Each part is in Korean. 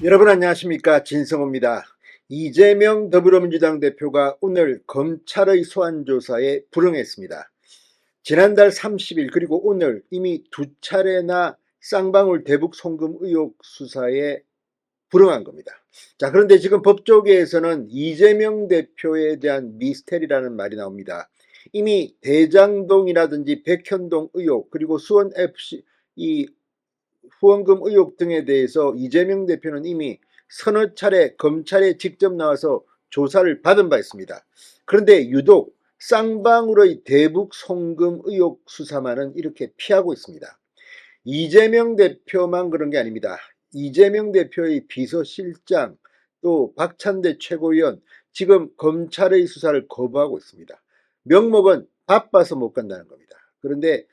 여러분 안녕하십니까, 진성호입니다. 이재명 더불어민주당 대표가 오늘 검찰의 소환조사에 불응했습니다. 지난달 30일 그리고 오늘 이미 두 차례나 쌍방울 대북 송금 의혹 수사에 불응한 겁니다. 자, 그런데 지금 법조계에서는 이재명 대표에 대한 미스테리라는 말이 나옵니다. 이미 대장동이라든지 백현동 의혹, 그리고 수원FC 이 후원금 의혹 등에 대해서 이재명 대표는 이미 서너 차례 검찰에 직접 나와서 조사를 받은 바 있습니다. 그런데 유독 쌍방울의 대북 송금 의혹 수사만은 이렇게 피하고 있습니다. 이재명 대표만 그런 게 아닙니다. 이재명 대표의 비서실장, 또 박찬대 최고위원, 지금 검찰의 수사를 거부하고 있습니다. 명목은 바빠서 못 간다는 겁니다. 그런데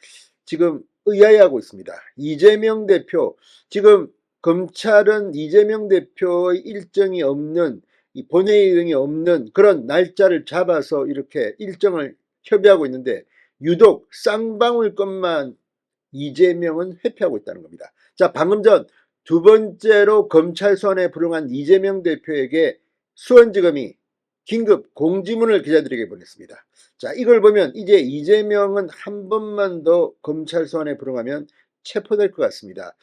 지금 의아해하고 있습니다. 이재명 대표, 지금 검찰은 이재명 대표의 일정이 없는, 이 본회의 등이 없는 그런 날짜를 잡아서 이렇게 일정을 협의하고 있는데, 유독 쌍방울 것만 이재명은 회피하고 있다는 겁니다. 자, 방금 전 두 번째로 검찰 소환에 불응한 이재명 대표에게 수원지검이 긴급 공지문을 기자들에게 보냈습니다. 자, 이걸 보면 이제 이재명은 한 번만 더 검찰 소환에 불응하면 체포될 것 같습니다.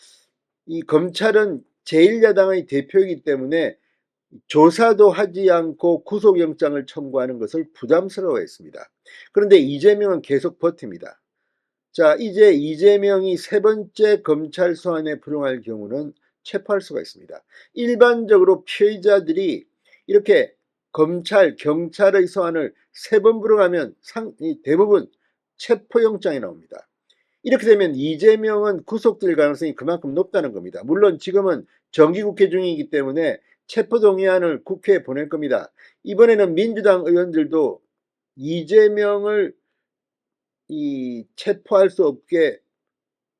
이 검찰은 제1야당의 대표이기 때문에 조사도 하지 않고 구속영장을 청구하는 것을 부담스러워했습니다. 그런데 이재명은 계속 버팁니다. 자, 이제 이재명이 세 번째 검찰 소환에 불응할 경우는 체포할 수가 있습니다. 일반적으로 피의자들이 이렇게 검찰, 경찰의 소환을 세 번 불응하면 대부분 체포영장이 나옵니다. 이렇게 되면 이재명은 구속될 가능성이 그만큼 높다는 겁니다. 물론 지금은 정기국회 중이기 때문에 체포동의안을 국회에 보낼 겁니다. 이번에는 민주당 의원들도 이재명을 체포할 수 없게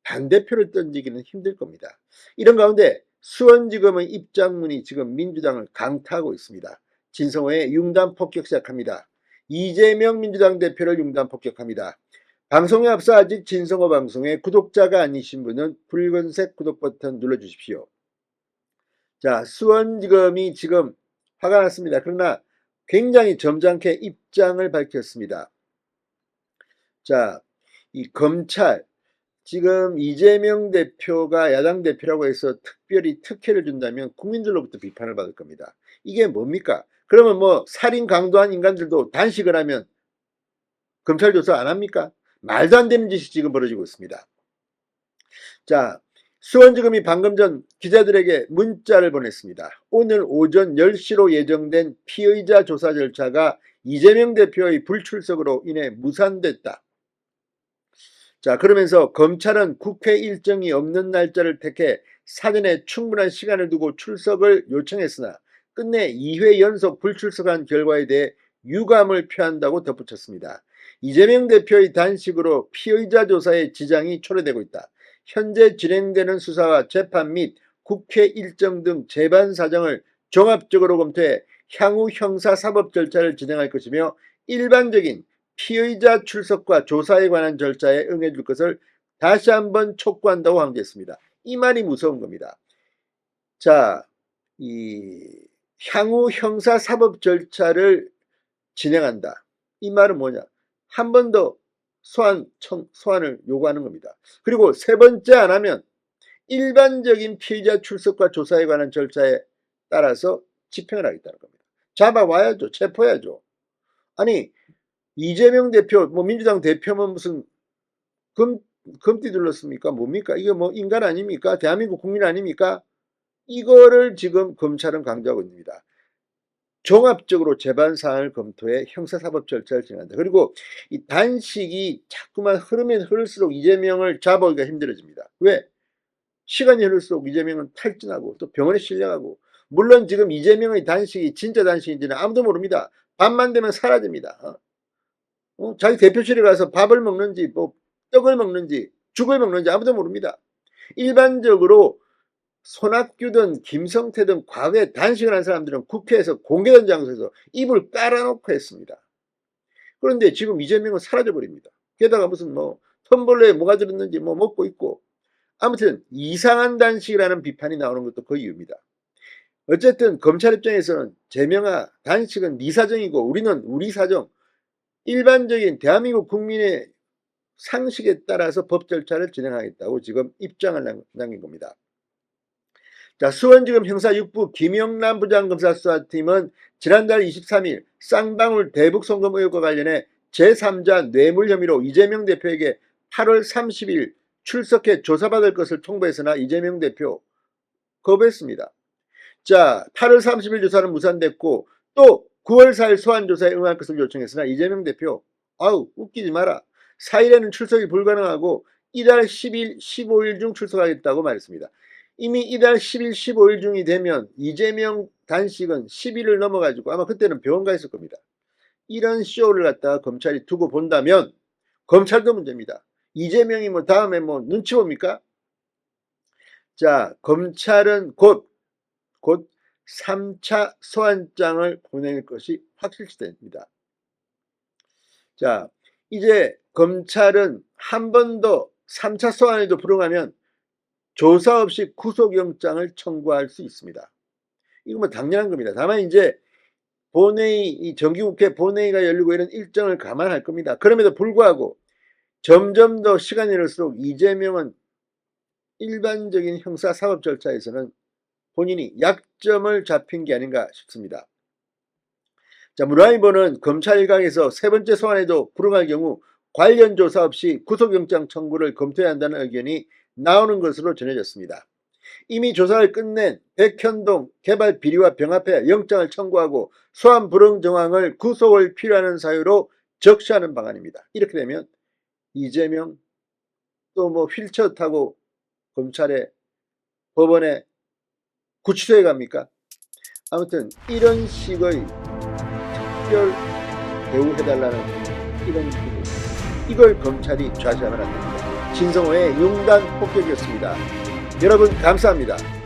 반대표를 던지기는 힘들 겁니다. 이런 가운데 수원지검의 입장문이 지금 민주당을 강타하고 있습니다. 진성호의 융단 폭격 시작합니다. 이재명 민주당 대표를 융단 폭격합니다. 방송에 앞서 아직 진성호 방송의 구독자가 아니신 분은 붉은색 구독 버튼 눌러주십시오. 자, 수원지검이 지금 화가 났습니다. 그러나 굉장히 점잖게 입장을 밝혔습니다. 자, 이 검찰, 지금 이재명 대표가 야당 대표라고 해서 특별히 특혜를 준다면 국민들로부터 비판을 받을 겁니다. 이게 뭡니까? 그러면 뭐 살인 강도한 인간들도 단식을 하면 검찰 조사 안 합니까? 말도 안 되는 짓이 지금 벌어지고 있습니다. 자, 수원지검이 방금 전 기자들에게 문자를 보냈습니다. 오늘 오전 10시로 예정된 피의자 조사 절차가 이재명 대표의 불출석으로 인해 무산됐다. 자, 그러면서 검찰은 국회 일정이 없는 날짜를 택해 사전에 충분한 시간을 두고 출석을 요청했으나 끝내 2회 연속 불출석한 결과에 대해 유감을 표한다고 덧붙였습니다. 이재명 대표의 단식으로 피의자 조사에 지장이 초래되고 있다. 현재 진행되는 수사와 재판 및 국회 일정 등 재반 사정을 종합적으로 검토해 향후 형사사법 절차를 진행할 것이며 일반적인 피의자 출석과 조사에 관한 절차에 응해줄 것을 다시 한번 촉구한다고 강조했습니다. 이 말이 무서운 겁니다. 자, 향후 형사사법 절차를 진행한다. 이 말은 뭐냐? 한 번 더 소환을 요구하는 겁니다. 그리고 세 번째 안 하면 일반적인 피의자 출석과 조사에 관한 절차에 따라서 집행을 하겠다는 겁니다. 잡아와야죠. 체포해야죠. 아니, 이재명 대표, 뭐 민주당 대표면 무슨 금띠 둘렀습니까? 뭡니까? 이게 뭐 인간 아닙니까? 대한민국 국민 아닙니까? 이거를 지금 검찰은 강조하고 있습니다. 종합적으로 재반 사안을 검토해 형사사법 절차를 진행한다. 그리고 이 단식이 자꾸만 흐르면 흐를수록 이재명을 잡아오기가 힘들어집니다. 왜? 시간이 흐를수록 이재명은 탈진하고 또 병원에 실려가고, 물론 지금 이재명의 단식이 진짜 단식인지는 아무도 모릅니다. 밤만 되면 사라집니다. 자기 대표실에 가서 밥을 먹는지 뭐 떡을 먹는지 죽을 먹는지 아무도 모릅니다. 일반적으로 손학규든 김성태든 과거에 단식을 한 사람들은 국회에서 공개된 장소에서 입을 깔아놓고 했습니다. 그런데 지금 이재명은 사라져버립니다. 게다가 무슨 뭐 텀블러에 뭐가 들었는지 뭐 먹고 있고, 아무튼 이상한 단식이라는 비판이 나오는 것도 그 이유입니다. 어쨌든 검찰 입장에서는 제명아 단식은 네 사정이고 우리는 우리 사정, 일반적인 대한민국 국민의 상식에 따라서 법 절차를 진행하겠다고 지금 입장을 남긴 겁니다. 자, 수원지검 형사 6부 김영남 부장검사 수사팀은 지난달 23일 쌍방울 대북송금 의혹과 관련해 제3자 뇌물 혐의로 이재명 대표에게 8월 30일 출석해 조사받을 것을 통보했으나 이재명 대표 거부했습니다. 자, 8월 30일 조사는 무산됐고 또 9월 4일 소환조사에 응할 것을 요청했으나 이재명 대표 아우 웃기지 마라. 4일에는 출석이 불가능하고 이달 10일, 15일 중 출석하겠다고 말했습니다. 이미 이달 10일, 15일 중이 되면 이재명 단식은 10일을 넘어가지고 아마 그때는 병원 가 있을 겁니다. 이런 쇼를 갖다가 검찰이 두고 본다면 검찰도 문제입니다. 이재명이 뭐 다음에 뭐 눈치 봅니까? 자, 검찰은 곧 3차 소환장을 보낼 것이 확실시됩니다. 자, 이제 검찰은 한 번 더 3차 소환에도 불응하면 조사 없이 구속영장을 청구할 수 있습니다. 이거 뭐 당연한 겁니다. 다만 이제 본회의, 이 정기국회 본회의가 열리고 이런 일정을 감안할 겁니다. 그럼에도 불구하고 점점 더 시간이 흐를수록 이재명은 일반적인 형사사법 절차에서는 본인이 약점을 잡힌 게 아닌가 싶습니다. 자, 문화일보는 검찰 일각에서 세 번째 소환에도 불응할 경우 관련 조사 없이 구속영장 청구를 검토해야 한다는 의견이 나오는 것으로 전해졌습니다. 이미 조사를 끝낸 백현동 개발 비리와 병합해 영장을 청구하고 소환 불응 정황을 구속을 필요하는 사유로 적시하는 방안입니다. 이렇게 되면 이재명 또 뭐 휠체어 타고 검찰에 법원에 구치소에 갑니까? 아무튼 이런 식의 특별 대우해달라는 이런 기분, 이걸 검찰이 좌시하면 안 됩니다. 진성호의 융단 폭격이었습니다. 여러분 감사합니다.